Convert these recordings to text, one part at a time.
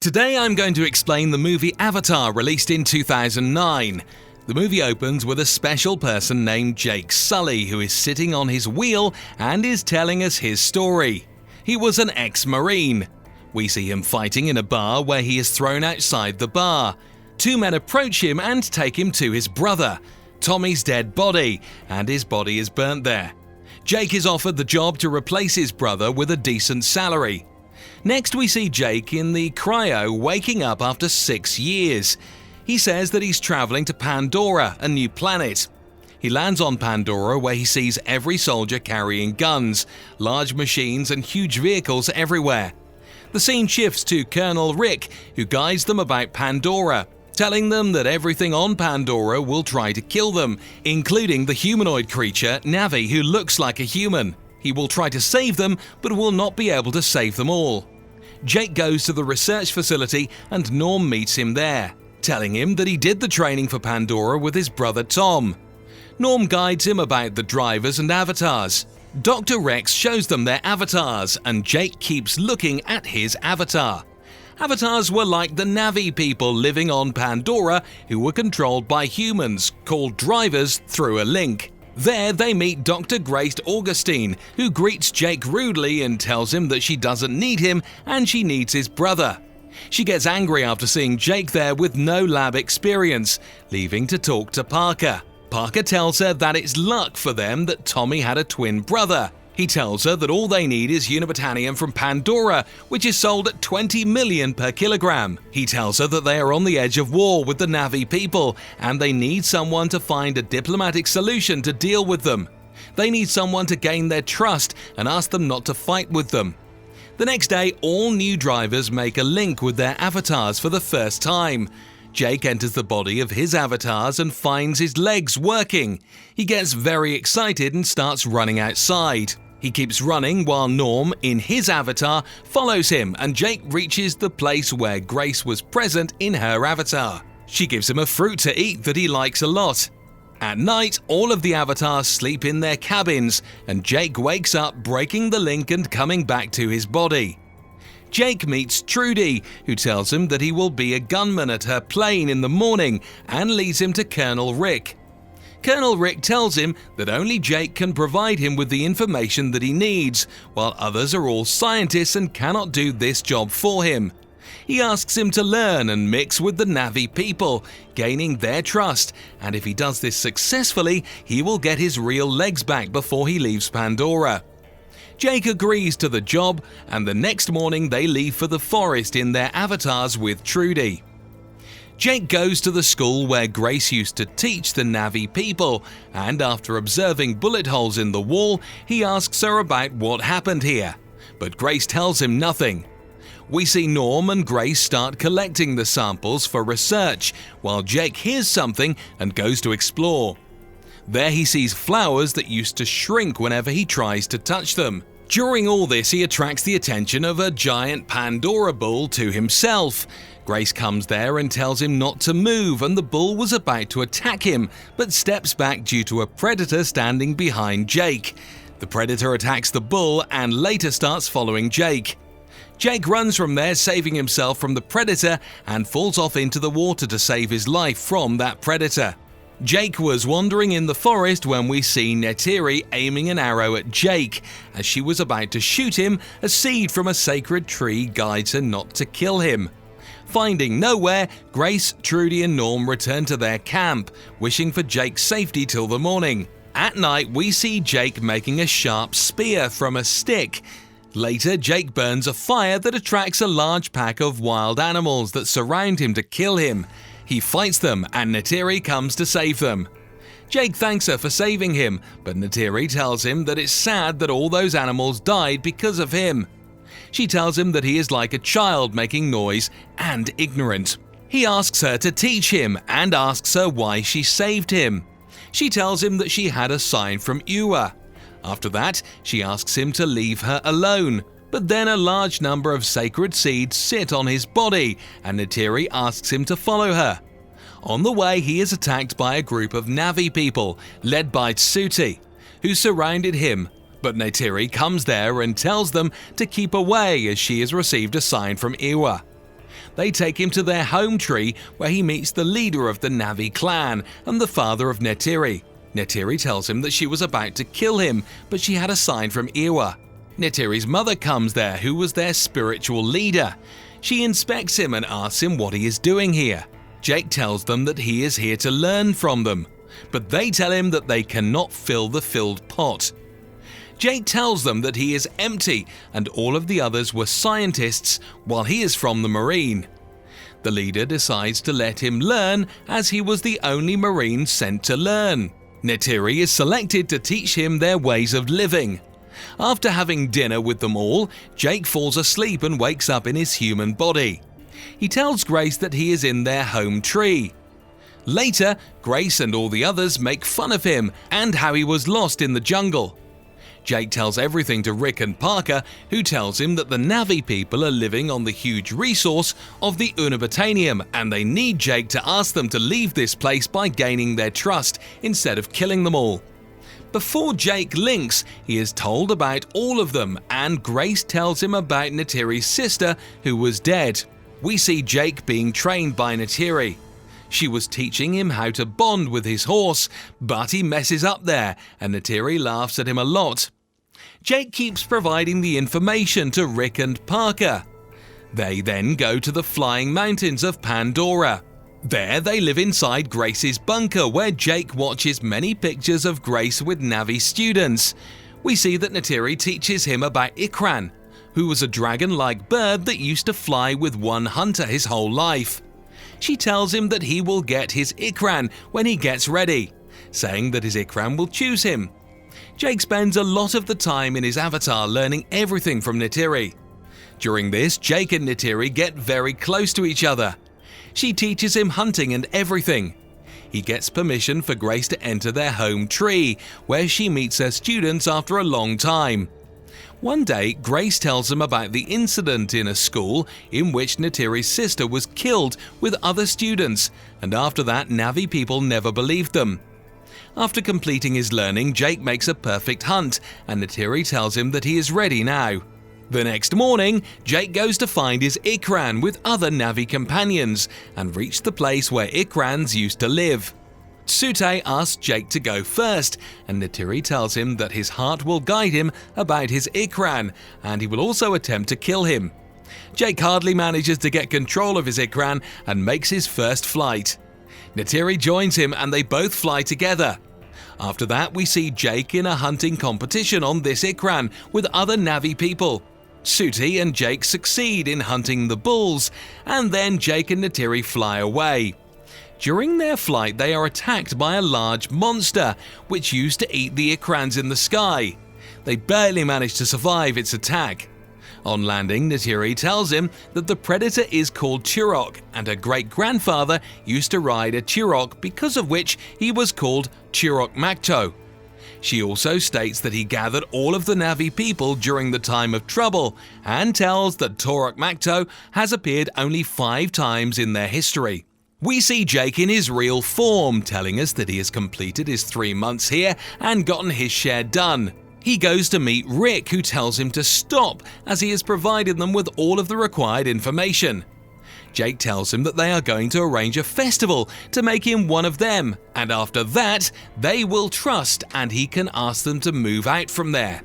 Today I'm going to explain the movie Avatar, released in 2009. The movie opens with a special person named Jake Sully, who is sitting on his wheel and is telling us his story. He was an ex-Marine. We see him fighting in a bar where he is thrown outside the bar. Two men approach him and take him to his brother, Tommy's dead body, and his body is burnt there. Jake is offered the job to replace his brother with a decent salary. Next we see Jake in the cryo waking up after 6 years. He says that he's traveling to Pandora, a new planet. He lands on Pandora where he sees every soldier carrying guns, large machines and huge vehicles everywhere. The scene shifts to Colonel Rick, who guides them about Pandora, telling them that everything on Pandora will try to kill them, including the humanoid creature Navi, who looks like a human. He will try to save them, but will not be able to save them all. Jake goes to the research facility and Norm meets him there, telling him that he did the training for Pandora with his brother Tom. Norm guides him about the drivers and avatars. Dr. Rex shows them their avatars, and Jake keeps looking at his avatar. Avatars were like the Navi people living on Pandora who were controlled by humans, called drivers, through a link. There they meet Dr. Grace Augustine, who greets Jake rudely and tells him that she doesn't need him and she needs his brother. She gets angry after seeing Jake there with no lab experience, leaving to talk to Parker. Parker tells her that it's luck for them that Tommy had a twin brother. He tells her that all they need is unibotanium from Pandora, which is sold at 20 million per kilogram. He tells her that they are on the edge of war with the Navi people, and they need someone to find a diplomatic solution to deal with them. They need someone to gain their trust and ask them not to fight with them. The next day, all new drivers make a link with their avatars for the first time. Jake enters the body of his avatars and finds his legs working. He gets very excited and starts running outside. He keeps running while Norm, in his avatar, follows him, and Jake reaches the place where Grace was present in her avatar. She gives him a fruit to eat that he likes a lot. At night, all of the avatars sleep in their cabins, and Jake wakes up, breaking the link and coming back to his body. Jake meets Trudy, who tells him that he will be a gunman at her plane in the morning and leads him to Colonel Rick. Colonel Rick tells him that only Jake can provide him with the information that he needs, while others are all scientists and cannot do this job for him. He asks him to learn and mix with the Navi people, gaining their trust, and if he does this successfully, he will get his real legs back before he leaves Pandora. Jake agrees to the job, and the next morning they leave for the forest in their avatars with Trudy. Jake goes to the school where Grace used to teach the Navi people, and after observing bullet holes in the wall, he asks her about what happened here. But Grace tells him nothing. We see Norm and Grace start collecting the samples for research, while Jake hears something and goes to explore. There he sees flowers that used to shrink whenever he tries to touch them. During all this, he attracts the attention of a giant Pandora bull to himself. Grace comes there and tells him not to move, and the bull was about to attack him, but steps back due to a predator standing behind Jake. The predator attacks the bull and later starts following Jake. Jake runs from there, saving himself from the predator, and falls off into the water to save his life from that predator. Jake was wandering in the forest when we see Neytiri aiming an arrow at Jake. As she was about to shoot him, a seed from a sacred tree guides her not to kill him. Finding nowhere, Grace, Trudy and Norm return to their camp, wishing for Jake's safety till the morning. At night, we see Jake making a sharp spear from a stick. Later, Jake burns a fire that attracts a large pack of wild animals that surround him to kill him. He fights them, and Neytiri comes to save them. Jake thanks her for saving him, but Neytiri tells him that it's sad that all those animals died because of him. She tells him that he is like a child making noise and ignorant. He asks her to teach him and asks her why she saved him. She tells him that she had a sign from Ewa. After that, she asks him to leave her alone. But then a large number of sacred seeds sit on his body, and Neytiri asks him to follow her. On the way, he is attacked by a group of Navi people, led by Tsuti, who surrounded him, but Neytiri comes there and tells them to keep away as she has received a sign from Ewa. They take him to their home tree where he meets the leader of the Navi clan and the father of Neytiri. Neytiri tells him that she was about to kill him, but she had a sign from Iwa. Neytiri's mother comes there, who was their spiritual leader. She inspects him and asks him what he is doing here. Jake tells them that he is here to learn from them, but they tell him that they cannot fill the filled pot. Jake tells them that he is empty and all of the others were scientists while he is from the Marine. The leader decides to let him learn as he was the only Marine sent to learn. Neytiri is selected to teach him their ways of living. After having dinner with them all, Jake falls asleep and wakes up in his human body. He tells Grace that he is in their home tree. Later, Grace and all the others make fun of him and how he was lost in the jungle. Jake tells everything to Rick and Parker, who tells him that the Navi people are living on the huge resource of the Unobtainium and they need Jake to ask them to leave this place by gaining their trust instead of killing them all. Before Jake links, he is told about all of them and Grace tells him about Neytiri's sister who was dead. We see Jake being trained by Neytiri. She was teaching him how to bond with his horse, but he messes up there and Neytiri laughs at him a lot. Jake keeps providing the information to Rick and Parker. They then go to the flying mountains of Pandora. There they live inside Grace's bunker where Jake watches many pictures of Grace with Navi students. We see that Neytiri teaches him about Ikran, who was a dragon-like bird that used to fly with one hunter his whole life. She tells him that he will get his Ikran when he gets ready, saying that his Ikran will choose him. Jake spends a lot of the time in his avatar learning everything from Neytiri. During this, Jake and Neytiri get very close to each other. She teaches him hunting and everything. He gets permission for Grace to enter their home tree, where she meets her students after a long time. One day, Grace tells him about the incident in a school in which Neytiri's sister was killed with other students, and after that, Navi people never believed them. After completing his learning, Jake makes a perfect hunt, and Neytiri tells him that he is ready now. The next morning, Jake goes to find his Ikran with other Navi companions and reach the place where Ikrans used to live. Tsute asks Jake to go first, and Neytiri tells him that his heart will guide him about his Ikran, and he will also attempt to kill him. Jake hardly manages to get control of his Ikran and makes his first flight. Neytiri joins him and they both fly together. After that, we see Jake in a hunting competition on this Ikran with other Navi people. Tsute and Jake succeed in hunting the bulls, and then Jake and Neytiri fly away. During their flight, they are attacked by a large monster, which used to eat the Ikrans in the sky. They barely manage to survive its attack. On landing, Neytiri tells him that the predator is called Turok, and her great-grandfather used to ride a Turok, because of which he was called Turok Makto. She also states that he gathered all of the Navi people during the time of trouble, and tells that Turok Makto has appeared only 5 times in their history. We see Jake in his real form, telling us that he has completed his 3 months here and gotten his share done. He goes to meet Rick, who tells him to stop as he has provided them with all of the required information. Jake tells him that they are going to arrange a festival to make him one of them, and after that, they will trust and he can ask them to move out from there.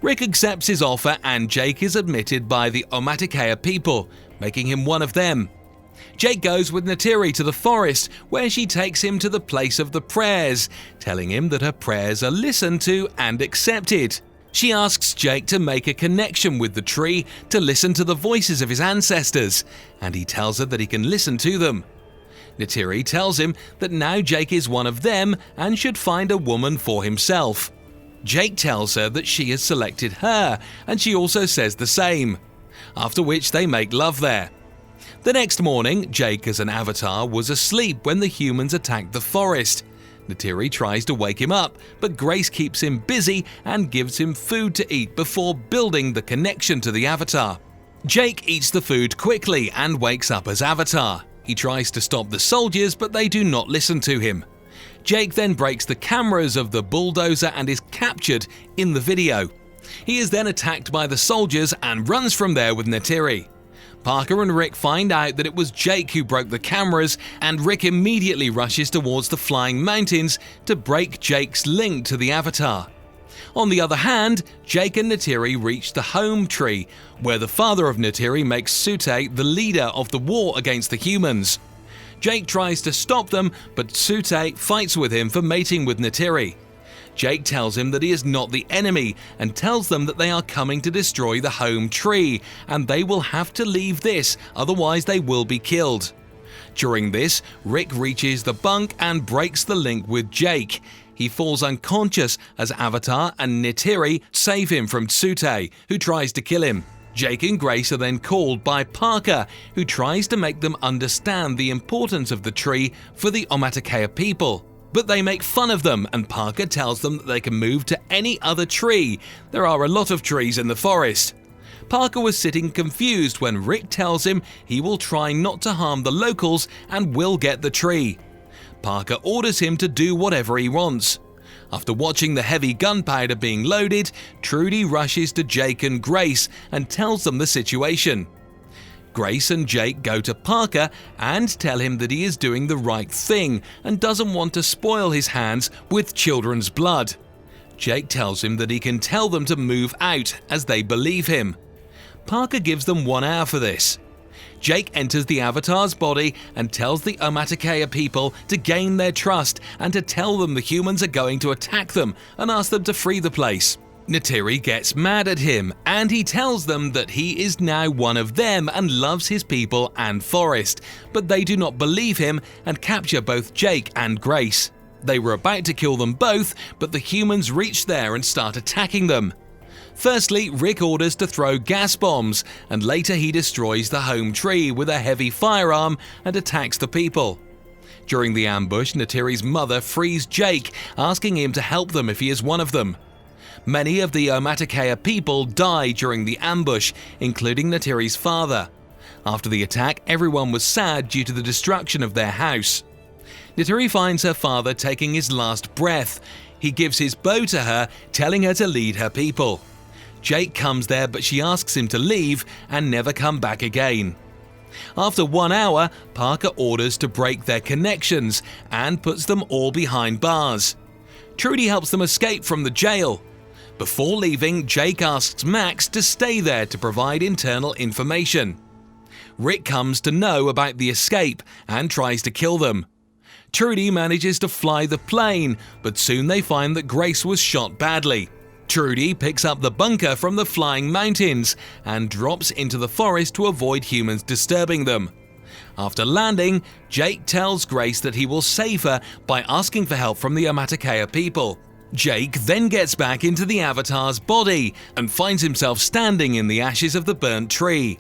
Rick accepts his offer and Jake is admitted by the Omatikea people, making him one of them. Jake goes with Neytiri to the forest, where she takes him to the place of the prayers, telling him that her prayers are listened to and accepted. She asks Jake to make a connection with the tree to listen to the voices of his ancestors, and he tells her that he can listen to them. Neytiri tells him that now Jake is one of them and should find a woman for himself. Jake tells her that she has selected her, and she also says the same, after which they make love there. The next morning, Jake as an avatar was asleep when the humans attacked the forest. Neytiri tries to wake him up, but Grace keeps him busy and gives him food to eat before building the connection to the avatar. Jake eats the food quickly and wakes up as avatar. He tries to stop the soldiers, but they do not listen to him. Jake then breaks the cameras of the bulldozer and is captured in the video. He is then attacked by the soldiers and runs from there with Neytiri. Parker and Rick find out that it was Jake who broke the cameras, and Rick immediately rushes towards the flying mountains to break Jake's link to the Avatar. On the other hand, Jake and Neytiri reach the home tree, where the father of Neytiri makes Sute the leader of the war against the humans. Jake tries to stop them, but Sute fights with him for mating with Neytiri. Jake tells him that he is not the enemy and tells them that they are coming to destroy the home tree, and they will have to leave this, otherwise they will be killed. During this, Rick reaches the bunk and breaks the link with Jake. He falls unconscious as Avatar and Neytiri save him from Sute, who tries to kill him. Jake and Grace are then called by Parker, who tries to make them understand the importance of the tree for the Omaticaya people. But they make fun of them, and Parker tells them that they can move to any other tree. There are a lot of trees in the forest. Parker was sitting confused when Rick tells him he will try not to harm the locals and will get the tree. Parker orders him to do whatever he wants. After watching the heavy gunpowder being loaded, Trudy rushes to Jake and Grace and tells them the situation. Grace and Jake go to Parker and tell him that he is doing the right thing and doesn't want to spoil his hands with children's blood. Jake tells him that he can tell them to move out as they believe him. Parker gives them 1 hour for this. Jake enters the Avatar's body and tells the Omaticaya people to gain their trust and to tell them the humans are going to attack them and ask them to free the place. Neytiri gets mad at him and he tells them that he is now one of them and loves his people and forest, but they do not believe him and capture both Jake and Grace. They were about to kill them both, but the humans reach there and start attacking them. Firstly, Rick orders to throw gas bombs, and later he destroys the home tree with a heavy firearm and attacks the people. During the ambush, Neytiri's mother frees Jake, asking him to help them if he is one of them. Many of the Omaticaya people die during the ambush, including Neytiri's father. After the attack, everyone was sad due to the destruction of their house. Neytiri finds her father taking his last breath. He gives his bow to her, telling her to lead her people. Jake comes there, but she asks him to leave and never come back again. After 1 hour, Parker orders to break their connections and puts them all behind bars. Trudy helps them escape from the jail. Before leaving, Jake asks Max to stay there to provide internal information. Rick comes to know about the escape and tries to kill them. Trudy manages to fly the plane, but soon they find that Grace was shot badly. Trudy picks up the bunker from the flying mountains and drops into the forest to avoid humans disturbing them. After landing, Jake tells Grace that he will save her by asking for help from the Omaticaya people. Jake then gets back into the Avatar's body and finds himself standing in the ashes of the burnt tree.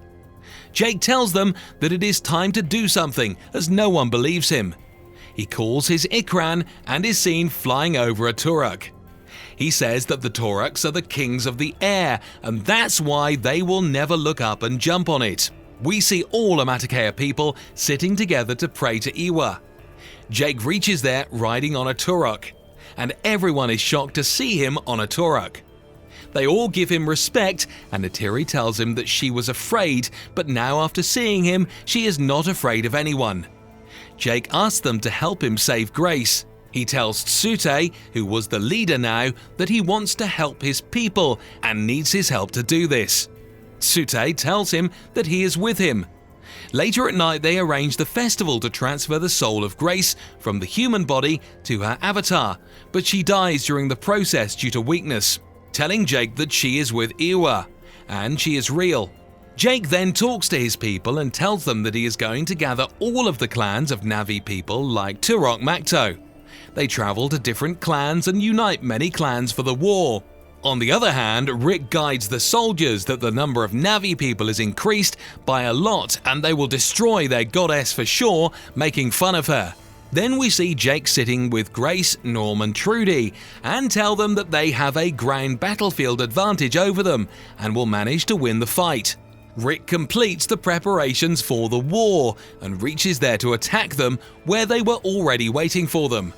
Jake tells them that it is time to do something, as no one believes him. He calls his Ikran and is seen flying over a Turok. He says that the Turoks are the kings of the air, and that's why they will never look up and jump on it. We see all Omaticaya people sitting together to pray to Iwa. Jake reaches there riding on a Turok, and everyone is shocked to see him on a Turok. They all give him respect, and Neytiri tells him that she was afraid, but now after seeing him, she is not afraid of anyone. Jake asks them to help him save Grace. He tells Sute, who was the leader now, that he wants to help his people and needs his help to do this. Sute tells him that he is with him. Later at night, they arrange the festival to transfer the soul of Grace from the human body to her avatar, but she dies during the process due to weakness, telling Jake that she is with Iwa, and she is real. Jake then talks to his people and tells them that he is going to gather all of the clans of Na'vi people like Turok Makto. They travel to different clans and unite many clans for the war. On the other hand, Rick guides the soldiers that the number of Na'vi people is increased by a lot and they will destroy their goddess for sure, making fun of her. Then we see Jake sitting with Grace, Norm and Trudy and tell them that they have a ground battlefield advantage over them and will manage to win the fight. Rick completes the preparations for the war and reaches there to attack them where they were already waiting for them.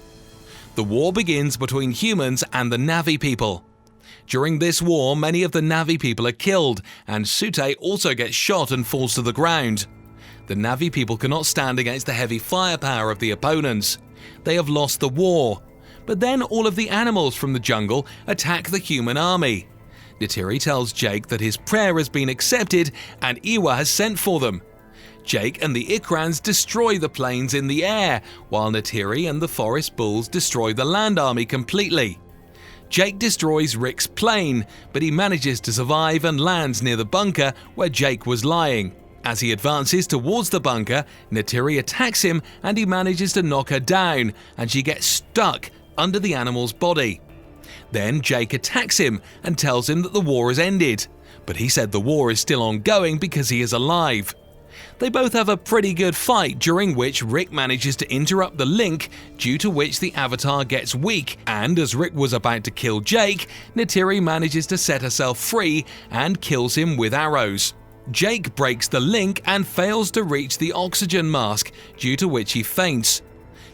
The war begins between humans and the Na'vi people. During this war, many of the Na'vi people are killed, and Sute also gets shot and falls to the ground. The Na'vi people cannot stand against the heavy firepower of the opponents. They have lost the war. But then all of the animals from the jungle attack the human army. Neytiri tells Jake that his prayer has been accepted and Iwa has sent for them. Jake and the Ikrans destroy the planes in the air, while Neytiri and the forest bulls destroy the land army completely. Jake destroys Rick's plane, but he manages to survive and lands near the bunker where Jake was lying. As he advances towards the bunker, Neytiri attacks him and he manages to knock her down, and she gets stuck under the animal's body. Then Jake attacks him and tells him that the war has ended, but he said the war is still ongoing because he is alive. They both have a pretty good fight, during which Rick manages to interrupt the link, due to which the Avatar gets weak, and as Rick was about to kill Jake, Neytiri manages to set herself free and kills him with arrows. Jake breaks the link and fails to reach the oxygen mask, due to which he faints.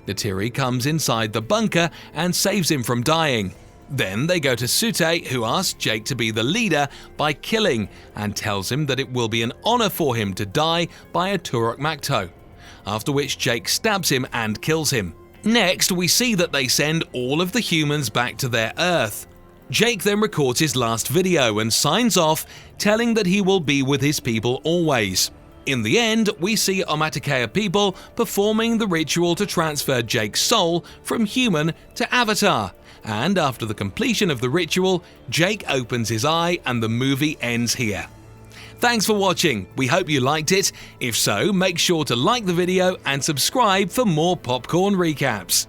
Neytiri comes inside the bunker and saves him from dying. Then they go to Sute, who asks Jake to be the leader by killing, and tells him that it will be an honor for him to die by a Turok Makto, after which Jake stabs him and kills him. Next, we see that they send all of the humans back to their Earth. Jake then records his last video and signs off, telling that he will be with his people always. In the end, we see Omaticaya people performing the ritual to transfer Jake's soul from human to Avatar, and after the completion of the ritual, Jake opens his eye and the movie ends here. Thanks for watching, we hope you liked it. If so, make sure to like the video and subscribe for more popcorn recaps.